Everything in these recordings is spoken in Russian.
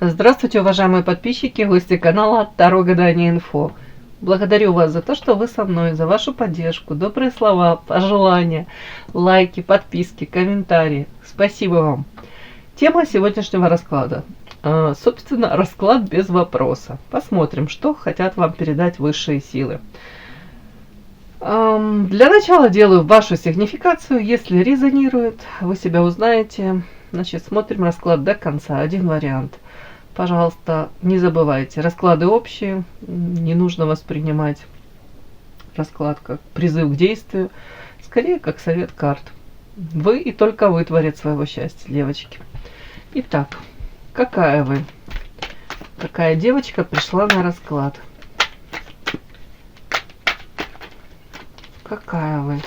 Здравствуйте, уважаемые подписчики, гости канала Таро Гадание Инфо. Благодарю вас за то, что вы со мной, за вашу поддержку, добрые слова, пожелания, лайки, подписки, комментарии. Спасибо вам. Тема сегодняшнего расклада. Собственно, расклад без вопроса. Посмотрим, что хотят вам передать высшие силы. Для начала делаю вашу сигнификацию. Если резонирует, вы себя узнаете. Значит, смотрим расклад до конца. Один вариант. Пожалуйста, не забывайте, расклады общие, не нужно воспринимать расклад как призыв к действию, скорее как совет карт. Вы и только вы творец своего счастья, девочки. Итак, какая вы? Какая девочка пришла на расклад? Какая вы?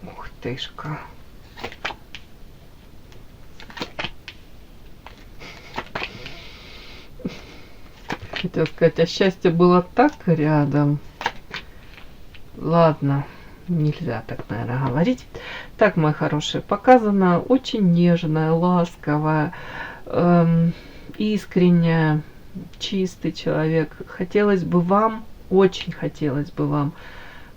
Ух тышка. Хотела сказать, а счастье было так рядом. Ладно, нельзя так, наверное, говорить. Так, мои хорошие, показано очень нежная, ласковая, искренняя, чистый человек. Хотелось бы вам, очень хотелось бы вам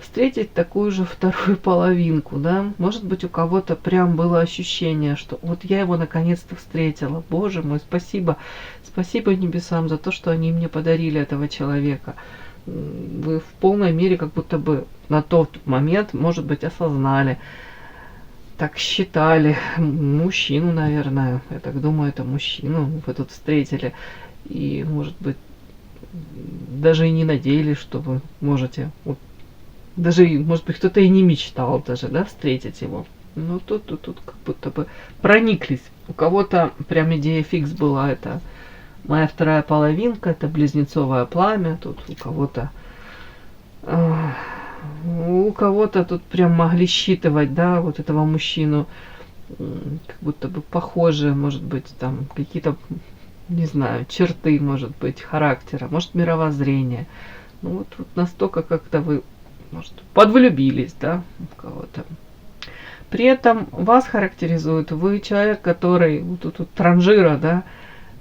встретить такую же вторую половинку, да? Может быть, у кого-то прям было ощущение, что вот я его наконец-то встретила. Боже мой, спасибо. Спасибо небесам за то, что они мне подарили этого человека. Вы в полной мере как будто бы на тот момент, может быть, осознали, так считали. Мужчину, наверное, я так думаю, это мужчину вы тут встретили. И, может быть, даже и не надеялись, что вы можете... Даже, может быть, кто-то и не мечтал даже, да, встретить его. Но тут как будто бы прониклись. У кого-то прям идея фикс была, это моя вторая половинка, это близнецовое пламя. Тут у кого-то тут прям могли считывать, да, вот этого мужчину, как будто бы похожие, может быть, там какие-то, не знаю, черты, может быть, характера, может, мировоззрения. Ну вот настолько как-то вы, может, подвлюбились, да, в кого-то. При этом вас характеризует, вы человек, который, тут транжира, да,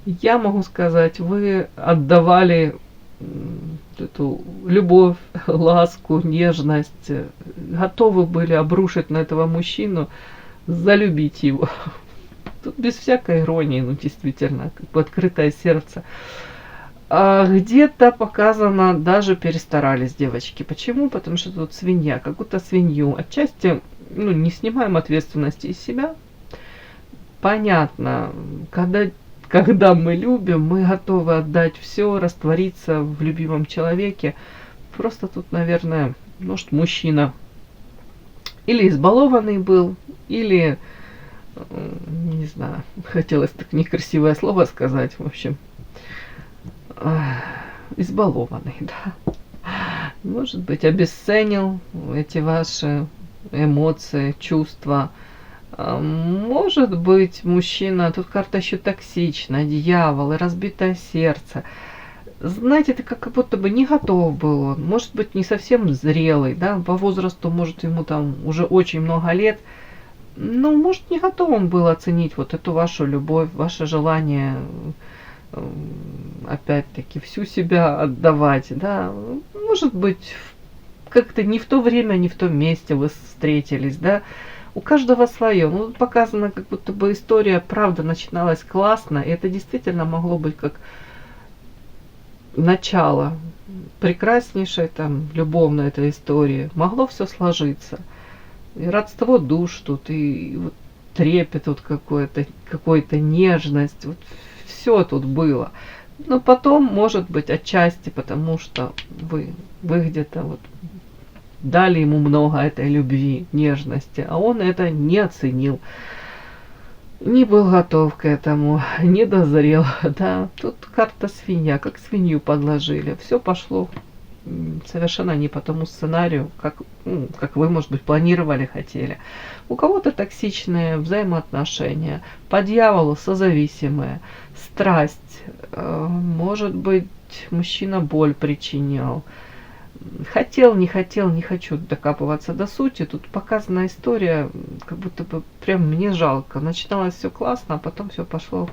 я могу сказать, вы отдавали эту любовь, ласку, нежность, готовы были обрушить на этого мужчину, залюбить его. Тут без всякой иронии, ну, действительно, как бы открытое сердце. А где-то показано, даже перестарались девочки. Почему? Потому что тут свинья, как будто свинью. Отчасти, ну, не снимаем ответственности из себя. Понятно, когда мы любим, мы готовы отдать все, раствориться в любимом человеке. Просто тут, наверное, может, мужчина или избалованный был, или, не знаю, хотелось так некрасивое слово сказать, в общем, избалованный, да. Может быть, обесценил эти ваши эмоции, чувства. Может быть, мужчина, тут карта еще токсичная, дьявол и разбитое сердце. Знаете, ты как будто бы не готов был он. Может быть, не совсем зрелый, да, по возрасту, может, ему там уже очень много лет. Ну, может, не готов он был оценить вот эту вашу любовь, ваше желание опять-таки всю себя отдавать, да, может быть, как-то не в то время, не в том месте вы встретились, да, у каждого свое. Ну, показано, как будто бы история, правда, начиналась классно, и это действительно могло быть как начало прекраснейшей там любовной этой истории. Могло все сложиться. И родство душ тут, и вот трепет тут какой-то нежность, вот все тут было. Но потом, может быть, отчасти, потому что вы где-то вот дали ему много этой любви, нежности, а он это не оценил, не был готов к этому, не дозрел, да. Тут карта свинья, как свинью подложили. Все пошло совершенно не по тому сценарию, как вы, может быть, планировали, хотели. У кого-то токсичные взаимоотношения, по дьяволу созависимые, страсть, может быть, мужчина боль причинял, хотел, не хотел, не хочу докапываться до сути. Тут показана история, как будто бы прям мне жалко. Начиналось все классно, а потом все пошло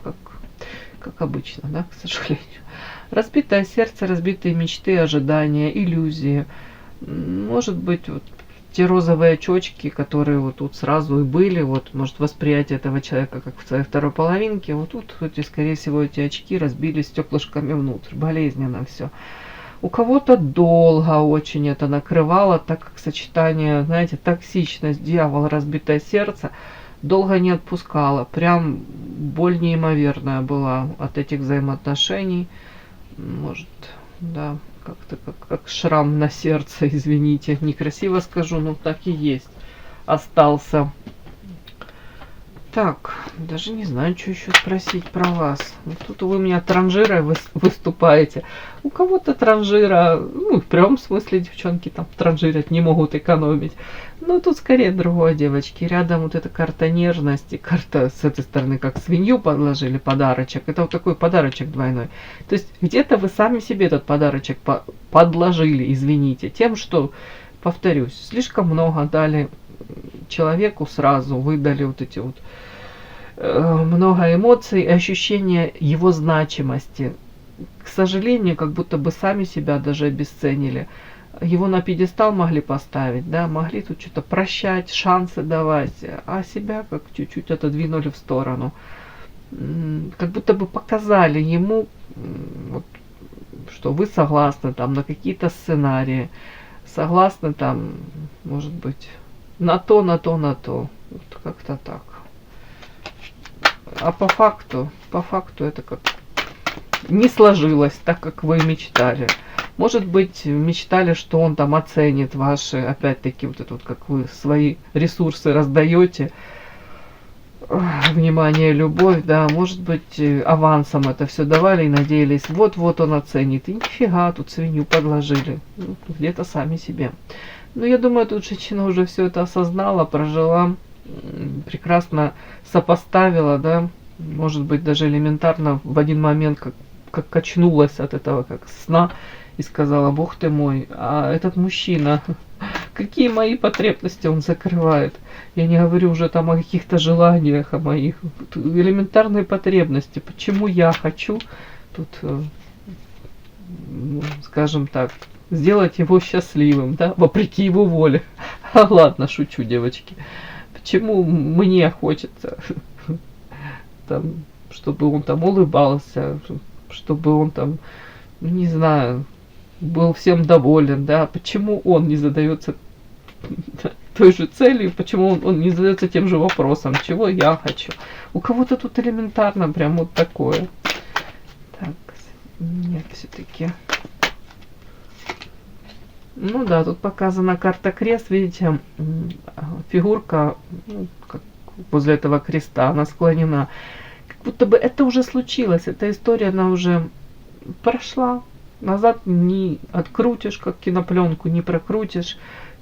как обычно, да, к сожалению. Разбитое сердце, разбитые мечты, ожидания, иллюзии. Может быть, вот те розовые очечки, которые вот тут сразу и были, вот, может, восприятие этого человека как в своей второй половинке, вот тут, эти, скорее всего, эти очки разбились стеклышками внутрь, болезненно все. У кого-то долго очень это накрывало, так как сочетание, знаете, токсичность, дьявол, разбитое сердце, долго не отпускало. Прям боль неимоверная была от этих взаимоотношений. Может, да, как-то как шрам на сердце, извините, некрасиво скажу, но так и есть. Остался. Так, даже не знаю, что еще спросить про вас. Вот тут вы у меня транжирой выступаете. У кого-то транжира, ну, в прямом смысле девчонки там транжирят, не могут экономить. Но тут скорее другое, девочки. Рядом вот эта карта нежности, карта с этой стороны, как свинью подложили, подарочек. Это вот такой подарочек двойной. То есть где-то вы сами себе этот подарочек подложили, извините, тем, что, повторюсь, слишком много дали человеку сразу, выдали вот эти вот много эмоций и ощущения его значимости. К сожалению, как будто бы сами себя даже обесценили. Его на пьедестал могли поставить, да, могли тут что-то прощать, шансы давать, а себя как чуть-чуть отодвинули в сторону. Как будто бы показали ему, вот, что вы согласны там на какие-то сценарии, согласны там, может быть, на то. Вот как-то так. А по факту это как не сложилось так, как вы мечтали. Может быть, мечтали, что он там оценит ваши, опять-таки, вот это вот, как вы свои ресурсы раздаете, внимание, любовь, да, может быть, авансом это все давали и надеялись, вот-вот он оценит. И нифига, тут свинью подложили. Ну, где-то сами себе. Но я думаю, тут женщина уже все это осознала, прожила, прекрасно сопоставила, да, может быть, даже элементарно в один момент как качнулась от этого, как сна, и сказала: бог ты мой, а этот мужчина, какие мои потребности он закрывает? Я не говорю уже там о каких-то желаниях, о моих. Тут элементарные потребности. Почему я хочу тут, скажем так, сделать его счастливым, да, вопреки его воле. Ладно, шучу, девочки. Почему мне хочется, там, чтобы он там улыбался, чтобы он там, не знаю, был всем доволен, да, почему он не задается той же целью, почему он не задается тем же вопросом, чего я хочу. У кого-то тут элементарно прям вот такое. Так, нет, все-таки. Ну да, тут показана карта крест, видите, фигурка, ну, как возле этого креста, она склонена. Как будто бы это уже случилось, эта история, она уже прошла. Назад не открутишь, как кинопленку, не прокрутишь.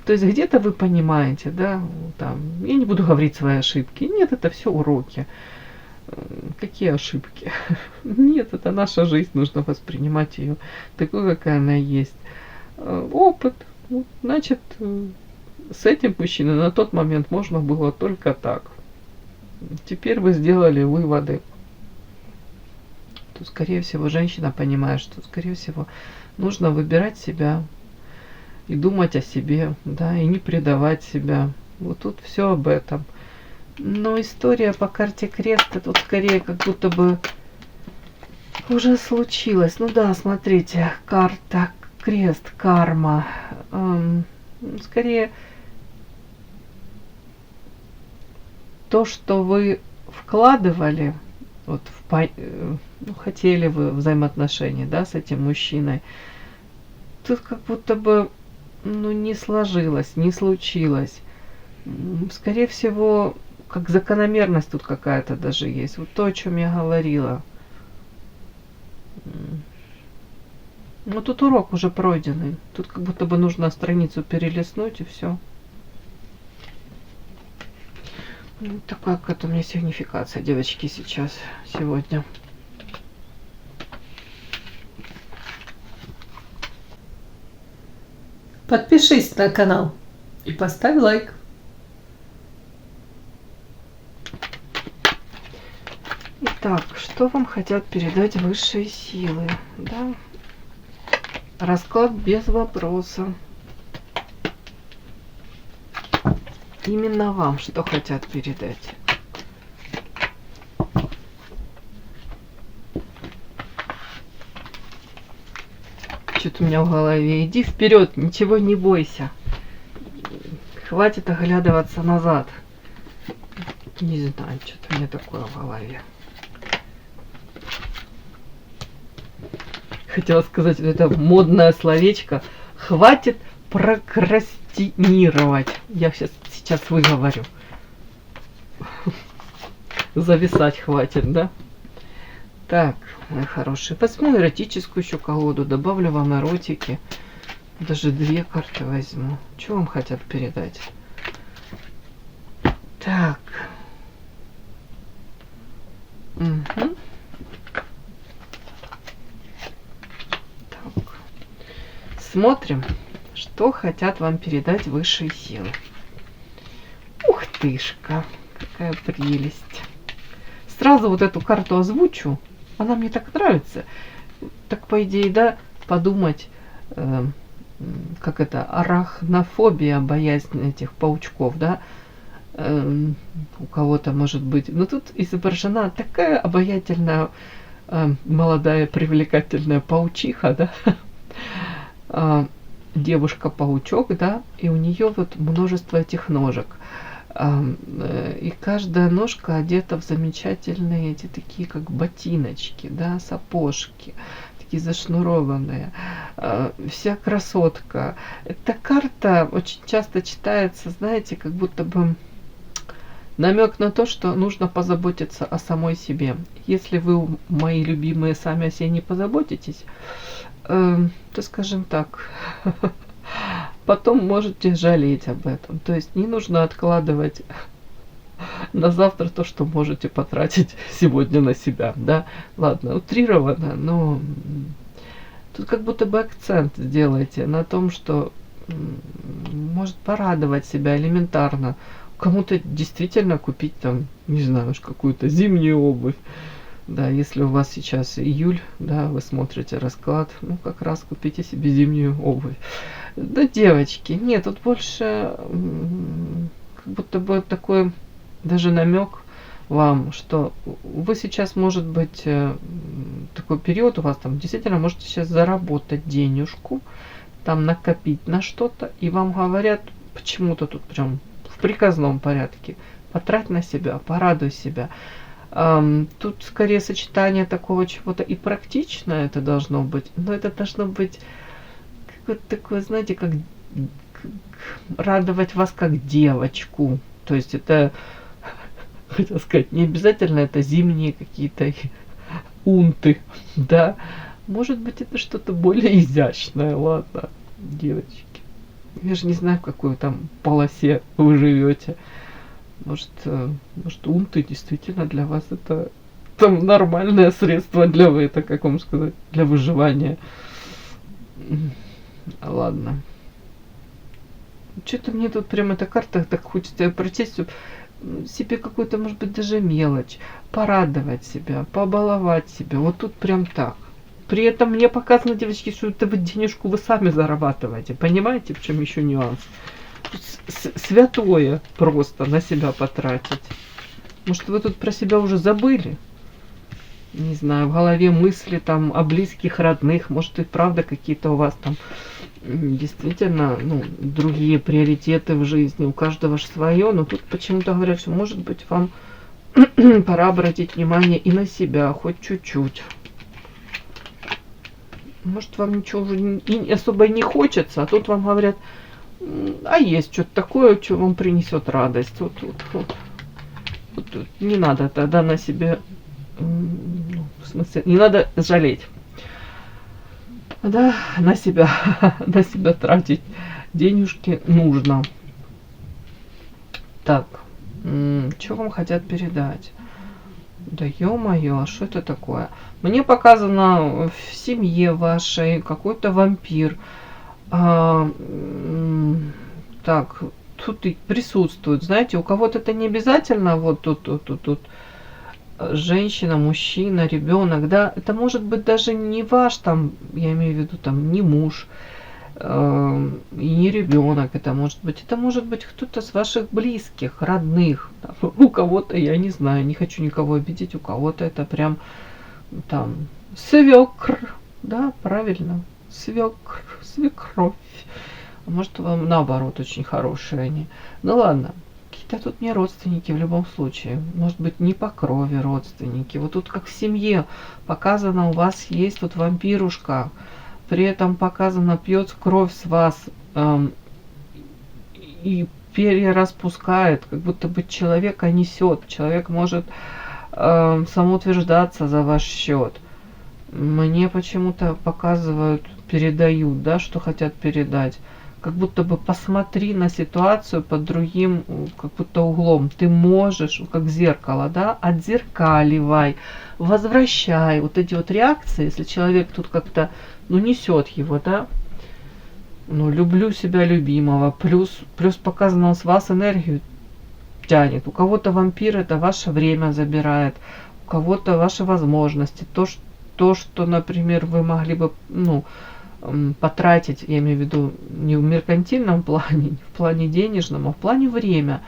То есть где-то вы понимаете, да, там, я не буду говорить свои ошибки. Нет, это все уроки. Какие ошибки? Нет, это наша жизнь, нужно воспринимать ее такой, какая она есть. Опыт. Значит, с этим мужчиной на тот момент можно было только так. Теперь вы сделали выводы. Тут, скорее всего, женщина понимает, что, скорее всего, нужно выбирать себя и думать о себе, да, и не предавать себя. Вот тут все об этом. Но история по карте креста тут скорее как будто бы уже случилась. Ну да, смотрите, карта крест, карма. Скорее то, что вы вкладывали, вот ну, хотели вы взаимоотношения, да, с этим мужчиной, тут как будто бы, ну, не сложилось, не случилось. Скорее всего, как закономерность тут какая-то даже есть. Вот то, о чем я говорила. Ну, тут урок уже пройденный. Тут как будто бы нужно страницу перелистнуть и все. Вот такая какая-то у меня сигнификация, девочки, сейчас, сегодня. Подпишись на канал и поставь лайк. Итак, что вам хотят передать высшие силы? Да? Расклад без вопроса. Именно вам что хотят передать? Что-то у меня в голове. Иди вперед, ничего не бойся. Хватит оглядываться назад. Не знаю, что-то у меня такое в голове. Хотела сказать, это модное словечко. Хватит прокрастинировать. Я сейчас выговорю. Зависать хватит, да? Так, мои хорошие. Возьму эротическую еще колоду. Добавлю вам эротики. Даже 2 карты возьму. Что вам хотят передать? Так. Угу. Так. Смотрим, что хотят вам передать высшие силы. Ух тышка, какая прелесть. Сразу вот эту карту озвучу. Она мне так нравится. Так, по идее, да, подумать, как это, арахнофобия, боязнь этих паучков, да, у кого-то может быть. Но тут изображена такая обаятельная, молодая, привлекательная паучиха, да, девушка-паучок, да, и у нее вот множество этих ножек. И каждая ножка одета в замечательные эти такие как ботиночки, да, сапожки, такие зашнурованные. Вся красотка. Эта карта очень часто читается, знаете, как будто бы намек на то, что нужно позаботиться о самой себе. Если вы, мои любимые, сами о себе не позаботитесь, то, скажем так, потом можете жалеть об этом. То есть не нужно откладывать на завтра то, что можете потратить сегодня на себя, да. Ладно, утрированно, но тут как будто бы акцент сделайте на том, что может порадовать себя элементарно. Кому-то действительно купить там, не знаю уж, какую-то зимнюю обувь. Да, если у вас сейчас июль, да, вы смотрите расклад, ну как раз купите себе зимнюю обувь. Да, девочки, нет, тут больше как будто бы такой даже намек вам, что вы сейчас, может быть, такой период у вас там действительно можете сейчас заработать денежку, там накопить на что-то, и вам говорят почему-то тут прям в приказном порядке: потрать на себя, порадуй себя. Тут скорее сочетание такого чего-то и практичное это должно быть, но это должно быть какое-то такое, знаете, как радовать вас как девочку. То есть это, хотел сказать, не обязательно это зимние какие-то унты, да. Может быть, это что-то более изящное, ладно, девочки. Я же не знаю, в какой там полосе вы живете. Может, унты действительно для вас это там нормальное средство для это, как вам сказать, для выживания. Ладно. Что-то мне тут прям эта карта так хочется прочесть, себе какую-то, может быть, даже мелочь, порадовать себя, побаловать себя. Вот тут прям так. При этом мне показано, девочки, что это вы денежку вы сами зарабатываете. Понимаете, в чем еще нюанс? Святое просто на себя потратить. Может, вы тут про себя уже забыли? Не знаю, в голове мысли там о близких, родных. Может, и правда какие-то у вас там действительно, ну, другие приоритеты в жизни. У каждого же свое. Но тут почему-то говорят, что, может быть, вам пора обратить внимание и на себя, хоть чуть-чуть. Может, вам ничего уже особо не хочется, а тут вам говорят: а есть что-то такое, что вам принесет радость. Вот. Не надо тогда на себе, в смысле, не надо жалеть. Да, на себя тратить денежки нужно. Так, что вам хотят передать? Да ё-моё, а что это такое? Мне показано в семье вашей какой-то вампир. Так, тут и присутствует. Знаете, у кого-то это не обязательно вот тут женщина, мужчина, ребенок, да, это может быть даже не ваш там, я имею в виду там не муж, и не ребенок, это может быть кто-то с ваших близких, родных. Там, у кого-то, я не знаю, не хочу никого обидеть, у кого-то это прям там свекр, да, правильно, свекр, свекровь. А может, вам наоборот очень хорошие они. Ну ладно, какие-то тут не родственники в любом случае. Может быть, не по крови родственники. Вот тут как в семье показано, у вас есть вот вампирушка, при этом показано, пьет кровь с вас и перераспускает, как будто бы человека несет. Человек может самоутверждаться за ваш счет. Мне почему-то показывают, передают, да, что хотят передать. Как будто бы посмотри на ситуацию под другим, как будто углом. Ты можешь, как зеркало, да, отзеркаливай, возвращай вот эти вот реакции, если человек тут как-то, ну, несет его, да, ну, люблю себя любимого, плюс показано, он с вас энергию тянет. У кого-то вампир это ваше время забирает, у кого-то ваши возможности, то, что, например, вы могли бы, ну, потратить, я имею в виду не в меркантильном плане, не в плане денежном, а в плане время.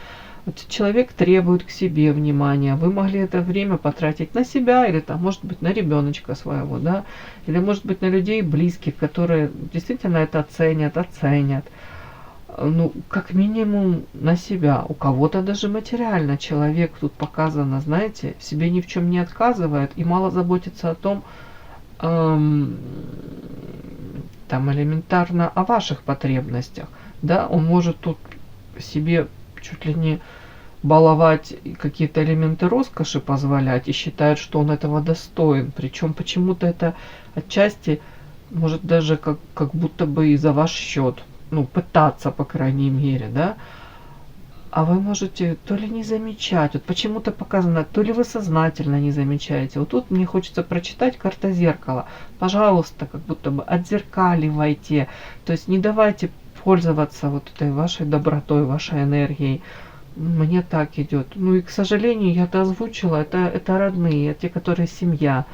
Вот человек требует к себе внимания, вы могли это время потратить на себя или там, может быть, на ребеночка своего, да, или может быть на людей близких, которые действительно это оценят. Ну, как минимум на себя. У кого-то даже материально человек тут показано, знаете, себе ни в чем не отказывает и мало заботится о том, там элементарно о ваших потребностях, да, он может тут себе чуть ли не баловать и какие-то элементы роскоши позволять и считает, что он этого достоин, причем почему-то это отчасти может даже как будто бы и за ваш счет, ну, пытаться, по крайней мере, да, а вы можете то ли не замечать, вот почему-то показано, то ли вы сознательно не замечаете. Вот тут мне хочется прочитать карта зеркала. Пожалуйста, как будто бы отзеркаливайте, то есть не давайте пользоваться вот этой вашей добротой, вашей энергией. Мне так идет. Ну и, к сожалению, я это озвучила, это родные, те, которые семья.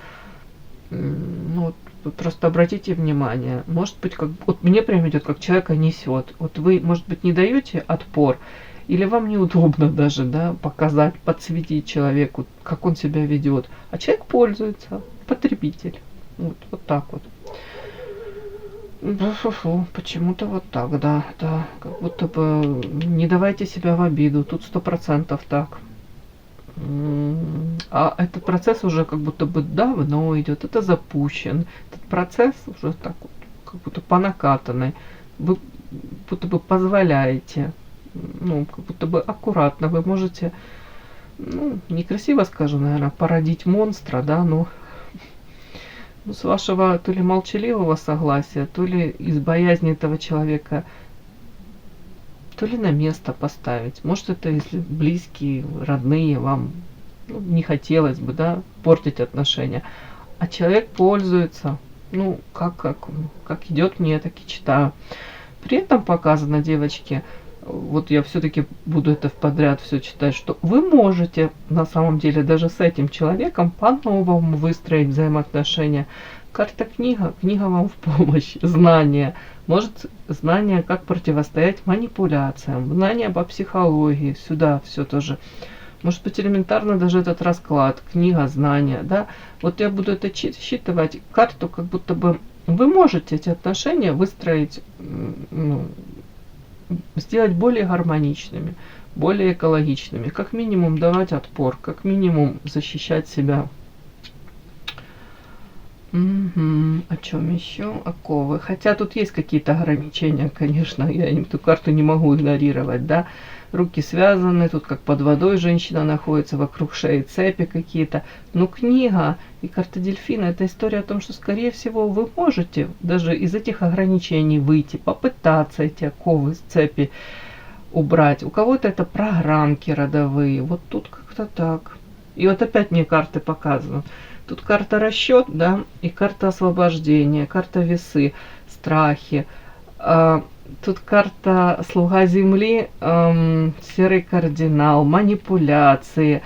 Ну, вот просто обратите внимание, может быть, как вот мне прям идет, как человека несет. Вот вы, может быть, не даете отпор, или вам неудобно даже, да, показать, подсветить человеку, как он себя ведет. А человек пользуется, потребитель. Вот так вот. Фу-фу-фу, почему-то вот так, да, как будто бы не давайте себя в обиду, тут 100% так. А этот процесс уже как будто бы давно идет, это запущен. Этот процесс уже так вот, как будто по накатанной. Вы будто бы позволяете, ну, как будто бы аккуратно вы можете, ну, некрасиво скажу, наверное, породить монстра, да, но с вашего то ли молчаливого согласия, то ли из боязни этого человека, то ли на место поставить. Может, это если близкие, родные, вам, ну, не хотелось бы, да, портить отношения. А человек пользуется, ну, как идет мне, так и читаю. При этом показано, девочки, вот я все-таки буду это в подряд все читать, что вы можете на самом деле даже с этим человеком по-новому выстроить взаимоотношения. Карта книга вам в помощь, знания. Может, знания, как противостоять манипуляциям, знания по психологии, сюда все тоже. Может быть, элементарно даже этот расклад, книга, знания, да. Вот я буду это считывать, карту, как будто бы вы можете эти отношения выстроить, ну, сделать более гармоничными, более экологичными, как минимум давать отпор, как минимум защищать себя. О чем еще? Оковы. Хотя тут есть какие-то ограничения, конечно, я эту карту не могу игнорировать, да. Руки связаны, тут как под водой женщина находится, вокруг шеи цепи какие-то. Но книга и карта дельфина — это история о том, что, скорее всего, вы можете даже из этих ограничений выйти, попытаться эти оковы с цепи убрать. У кого-то это программки родовые, вот тут как-то так. И вот опять мне карты показывают. Тут карта расчет, да, и карта освобождения, карта весы, страхи. Тут карта слуга земли, серый кардинал, манипуляции.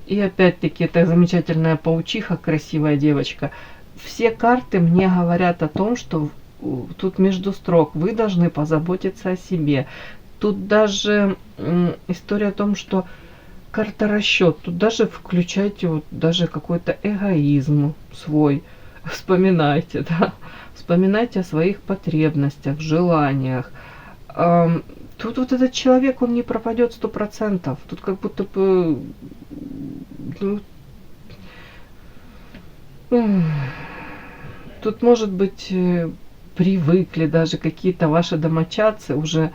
И опять-таки это замечательная паучиха, красивая девочка. Все карты мне говорят о том, что тут между строк вы должны позаботиться о себе. Тут даже история о том, что карта расчет. Тут даже включайте вот даже какой-то эгоизм свой. Вспоминайте, да. Вспоминайте о своих потребностях, желаниях. Тут вот этот человек, он не пропадет 100%. Тут как будто бы... Ну, тут, может быть, привыкли даже какие-то ваши домочадцы уже,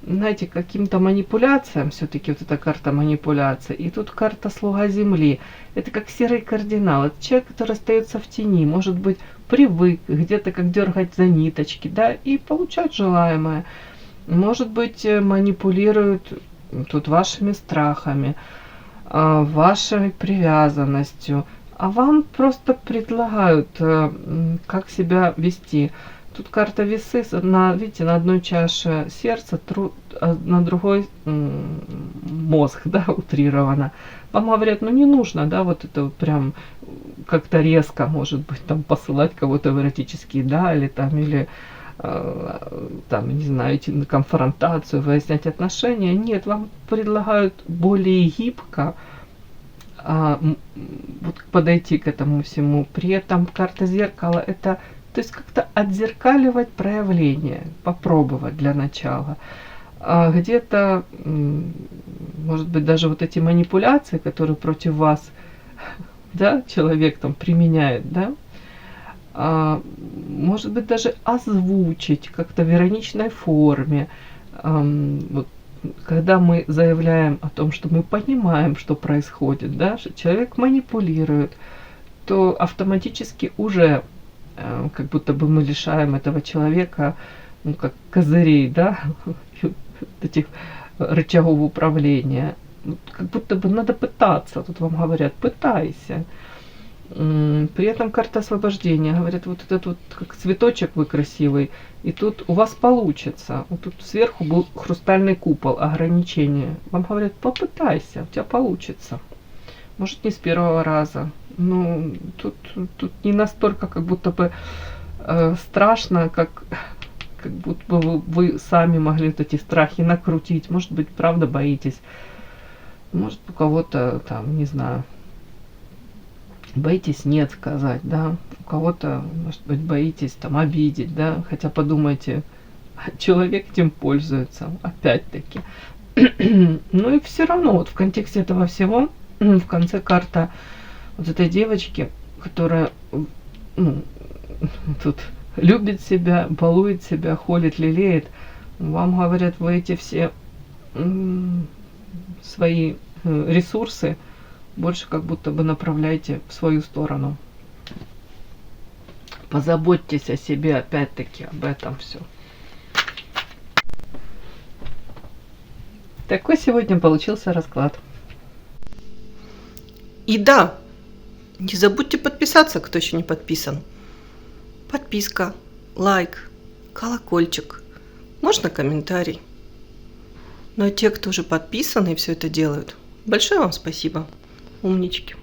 знаете, к каким-то манипуляциям, все-таки вот эта карта манипуляции, и тут карта слуга земли. Это как серый кардинал, это человек, который остается в тени, может быть, привык где-то как дергать за ниточки, да, и получать желаемое. Может быть, манипулируют тут вашими страхами, вашей привязанностью, а вам просто предлагают, как себя вести. Тут карта весы, видите, на одной чаше сердце, а на другой мозг, да, утрировано. Вам говорят, ну не нужно, да, вот это вот прям как-то резко, может быть, там посылать кого-то в эротические, да, или там, не знаю, идти на конфронтацию, выяснять отношения. Нет, вам предлагают более гибко вот подойти к этому всему. При этом карта зеркала — это, то есть как-то отзеркаливать проявление, попробовать для начала. Где-то, может быть, даже вот эти манипуляции, которые против вас, да, человек там применяет, да, может быть, даже озвучить как-то в ироничной форме. Вот, когда мы заявляем о том, что мы понимаем, что происходит, да, что человек манипулирует, то автоматически уже как будто бы мы лишаем этого человека, ну, как козырей, да, этих рычагов управления. Как будто бы надо пытаться, тут вам говорят, пытайся. При этом карта освобождения. Говорят, вот этот вот как цветочек вы красивый, и тут у вас получится. Вот тут сверху был хрустальный купол, ограничения. Вам говорят, попытайся, у тебя получится. Может, не с первого раза. Ну, тут не настолько как будто бы страшно, как будто бы вы сами могли вот эти страхи накрутить. Может быть, правда боитесь. Может, у кого-то там, не знаю, боитесь нет сказать, да, у кого-то, может быть, боитесь там обидеть, да, хотя подумайте, человек этим пользуется, опять-таки. Ну и все равно, вот в контексте этого всего, в конце карта вот этой девочки, которая, ну, тут любит себя, балует себя, холит, лелеет, вам говорят, вы эти все свои ресурсы больше как будто бы направляйте в свою сторону. Позаботьтесь о себе, опять-таки, об этом все. Такой сегодня получился расклад. И да, не забудьте подписаться, кто еще не подписан. Подписка, лайк, колокольчик, можно комментарий. Но те, кто уже подписаны и все это делают, большое вам спасибо. Умнички.